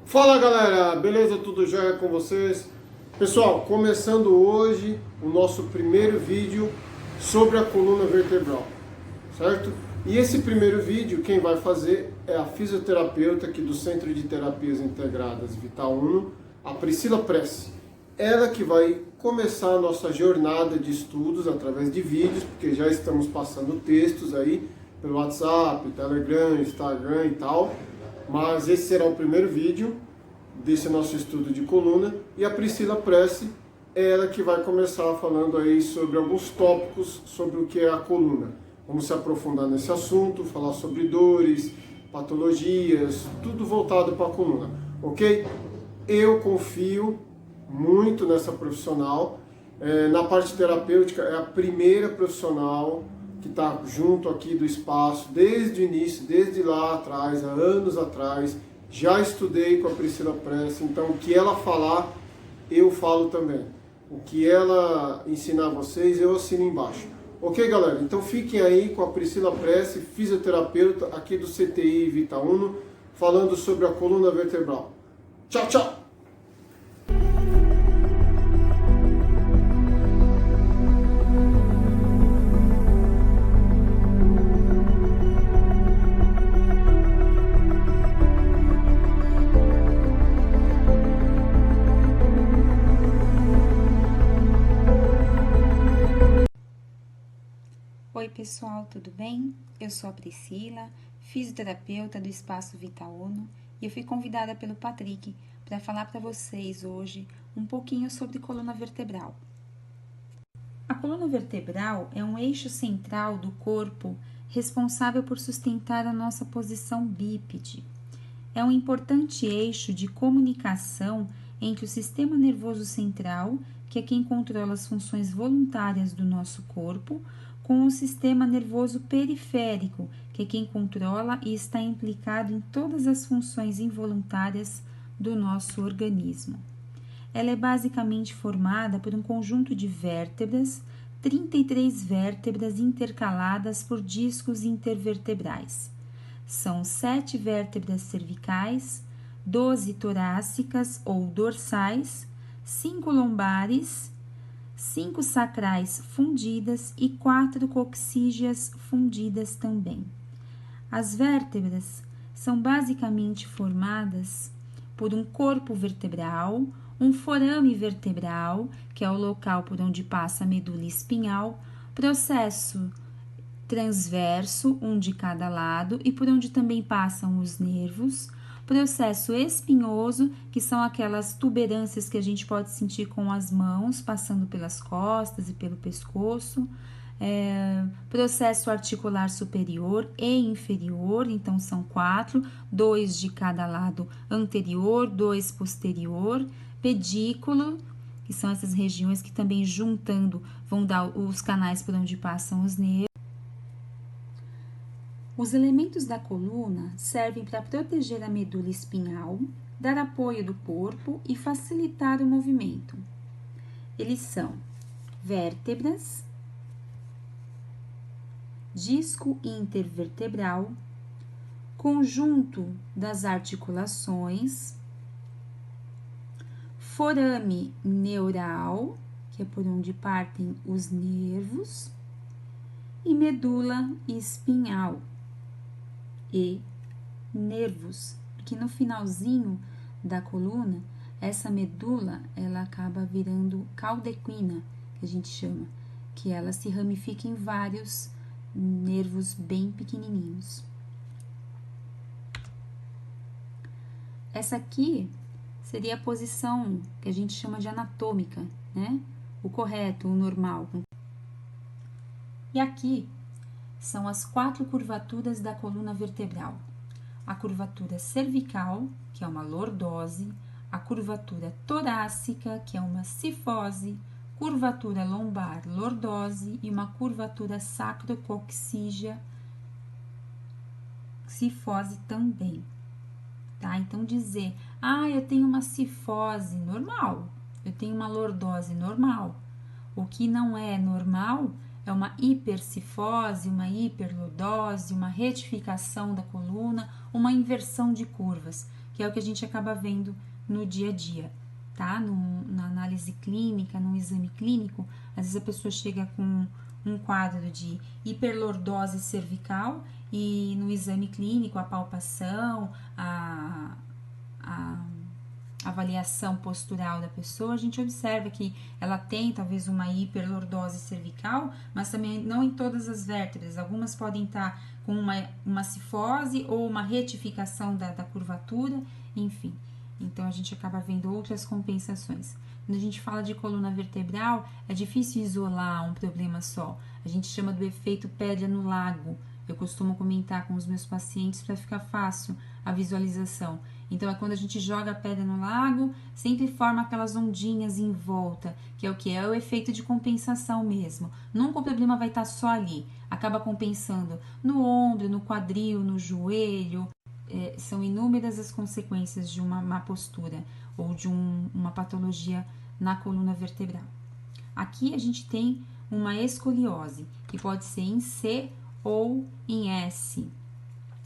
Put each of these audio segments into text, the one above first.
Fala galera, beleza? Tudo jóia com vocês? Pessoal, começando hoje o nosso primeiro vídeo sobre a coluna vertebral, certo? E esse primeiro vídeo quem vai fazer é a fisioterapeuta aqui do Centro de Terapias Integradas Vital Uno, a Priscila Prece. Ela que vai começar a nossa jornada de estudos através de vídeos, porque já estamos passando textos aí pelo WhatsApp, Telegram, Instagram e tal. Mas esse será o primeiro vídeo desse nosso estudo de coluna e a Priscila Prece é ela que vai começar falando aí sobre alguns tópicos sobre o que é a coluna. Vamos se aprofundar nesse assunto, falar sobre dores, patologias, tudo voltado para a coluna, ok? Eu confio muito nessa profissional. Na parte terapêutica é a primeira profissional que está junto aqui do espaço desde o início, desde lá atrás, há anos atrás. Já estudei com a Priscila Prece, então o que ela falar, eu falo também. O que ela ensinar a vocês, eu assino embaixo. Ok, galera? Então fiquem aí com a Priscila Prece, fisioterapeuta aqui do CTI Vital Uno, falando sobre a coluna vertebral. Tchau, tchau! Oi pessoal, tudo bem? Eu sou a Priscila, fisioterapeuta do Espaço Vital Uno, e eu fui convidada pelo Patrick para falar para vocês hoje um pouquinho sobre coluna vertebral. A coluna vertebral é um eixo central do corpo responsável por sustentar a nossa posição bípede. É um importante eixo de comunicação entre o sistema nervoso central, que é quem controla as funções voluntárias do nosso corpo, com o sistema nervoso periférico, que é quem controla e está implicado em todas as funções involuntárias do nosso organismo. Ela é basicamente formada por um conjunto de vértebras, 33 vértebras intercaladas por discos intervertebrais. São 7 vértebras cervicais, 12 torácicas ou dorsais, 5 lombares, 5 sacrais fundidas e 4 coxígeas fundidas também. As vértebras são basicamente formadas por um corpo vertebral, um forame vertebral, que é o local por onde passa a medula espinhal, processo transverso, um de cada lado, e por onde também passam os nervos, processo espinhoso, que são aquelas tuberâncias que a gente pode sentir com as mãos, passando pelas costas e pelo pescoço, processo articular superior e inferior, então são 4, 2 de cada lado anterior, 2 posterior, pedículo, que são essas regiões que também juntando vão dar os canais por onde passam os nervos. Os elementos da coluna servem para proteger a medula espinhal, dar apoio do corpo e facilitar o movimento. Eles são vértebras, disco intervertebral, conjunto das articulações, forame neural, que é por onde partem os nervos, e medula espinhal e nervos, porque no finalzinho da coluna, essa medula, ela acaba virando caldequina, que a gente chama, que ela se ramifica em vários nervos bem pequenininhos. Essa aqui seria a posição que a gente chama de anatômica, né? O correto, o normal. E aqui são as 4 curvaturas da coluna vertebral. A curvatura cervical, que é uma lordose, a curvatura torácica, que é uma cifose, curvatura lombar, lordose, e uma curvatura sacrocoxígea, cifose também, tá? Então, dizer, eu tenho uma cifose normal, eu tenho uma lordose normal. O que não é normal é uma hipercifose, uma hiperlordose, uma retificação da coluna, uma inversão de curvas, que é o que a gente acaba vendo no dia a dia, tá? Na análise clínica, no exame clínico, às vezes a pessoa chega com um quadro de hiperlordose cervical e no exame clínico, a palpação, a avaliação postural da pessoa, a gente observa que ela tem talvez uma hiperlordose cervical, mas também não em todas as vértebras. Algumas podem estar com uma cifose ou uma retificação da curvatura, enfim. Então, a gente acaba vendo outras compensações. Quando a gente fala de coluna vertebral, é difícil isolar um problema só. A gente chama do efeito pedra no lago. Eu costumo comentar com os meus pacientes para ficar fácil a visualização. Então, é quando a gente joga a pedra no lago, sempre forma aquelas ondinhas em volta, que é o que? É o efeito de compensação mesmo. Nunca o problema vai estar só ali. Acaba compensando no ombro, no quadril, no joelho. São inúmeras as consequências de uma má postura ou de uma patologia na coluna vertebral. Aqui a gente tem uma escoliose, que pode ser em C ou em S.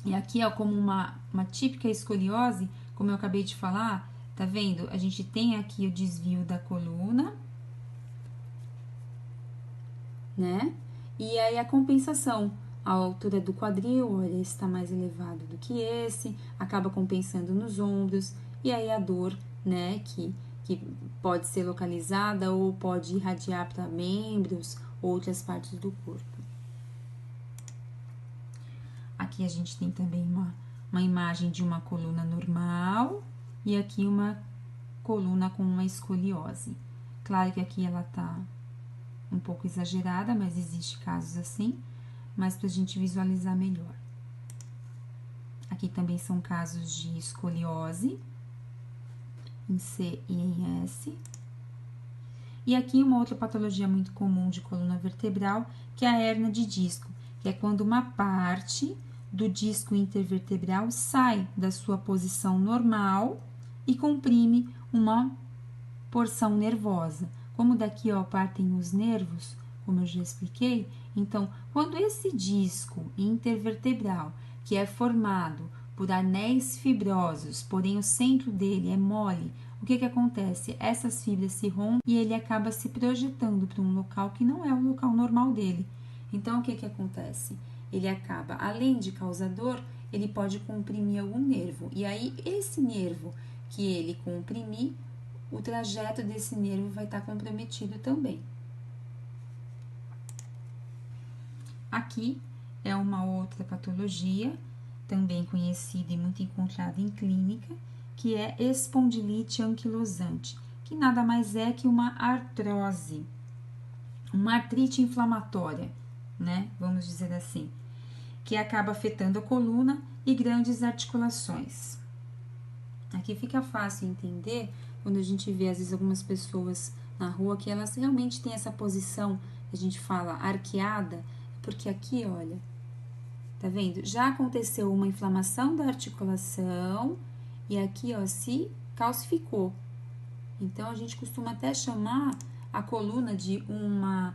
E aqui, ó, como uma típica escoliose, como eu acabei de falar, tá vendo? A gente tem aqui o desvio da coluna, né? E aí a compensação, a altura do quadril, olha, esse tá mais elevado do que esse, acaba compensando nos ombros, e aí a dor, né, que pode ser localizada ou pode irradiar para membros, outras partes do corpo. Aqui a gente tem também uma imagem de uma coluna normal e aqui uma coluna com uma escoliose. Claro que aqui ela tá um pouco exagerada, mas existe casos assim, mas pra gente visualizar melhor. Aqui também são casos de escoliose, em C e em S. E aqui uma outra patologia muito comum de coluna vertebral, que é a hérnia de disco, que é quando uma parte do disco intervertebral sai da sua posição normal e comprime uma porção nervosa. Como daqui, ó, partem os nervos, como eu já expliquei, então, quando esse disco intervertebral, que é formado por anéis fibrosos, porém o centro dele é mole, o que acontece? Essas fibras se rompem e ele acaba se projetando para um local que não é o local normal dele. Então, o que acontece? Ele acaba, além de causar dor, ele pode comprimir algum nervo. E aí, esse nervo que ele comprimir, o trajeto desse nervo vai estar comprometido também. Aqui é uma outra patologia, também conhecida e muito encontrada em clínica, que é espondilite anquilosante, que nada mais é que uma artrose, uma artrite inflamatória, né? Vamos dizer assim, que acaba afetando a coluna e grandes articulações. Aqui fica fácil entender quando a gente vê, às vezes, algumas pessoas na rua que elas realmente têm essa posição, a gente fala arqueada, porque aqui, olha, tá vendo? Já aconteceu uma inflamação da articulação e aqui, ó, se calcificou. Então, a gente costuma até chamar a coluna de uma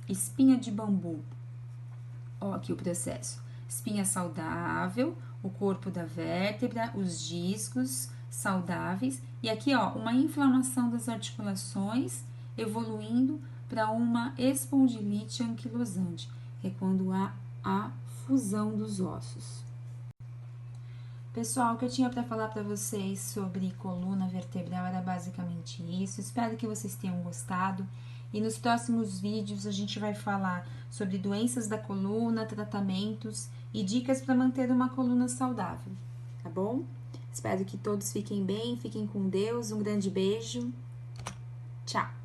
espinha de bambu. Ó, aqui o processo. Espinha saudável, o corpo da vértebra, os discos saudáveis. E aqui, ó, uma inflamação das articulações evoluindo para uma espondilite anquilosante, que é quando há a fusão dos ossos. Pessoal, o que eu tinha para falar para vocês sobre coluna vertebral era basicamente isso. Espero que vocês tenham gostado. E nos próximos vídeos a gente vai falar sobre doenças da coluna, tratamentos e dicas para manter uma coluna saudável, tá bom? Espero que todos fiquem bem, fiquem com Deus. Um grande beijo. Tchau!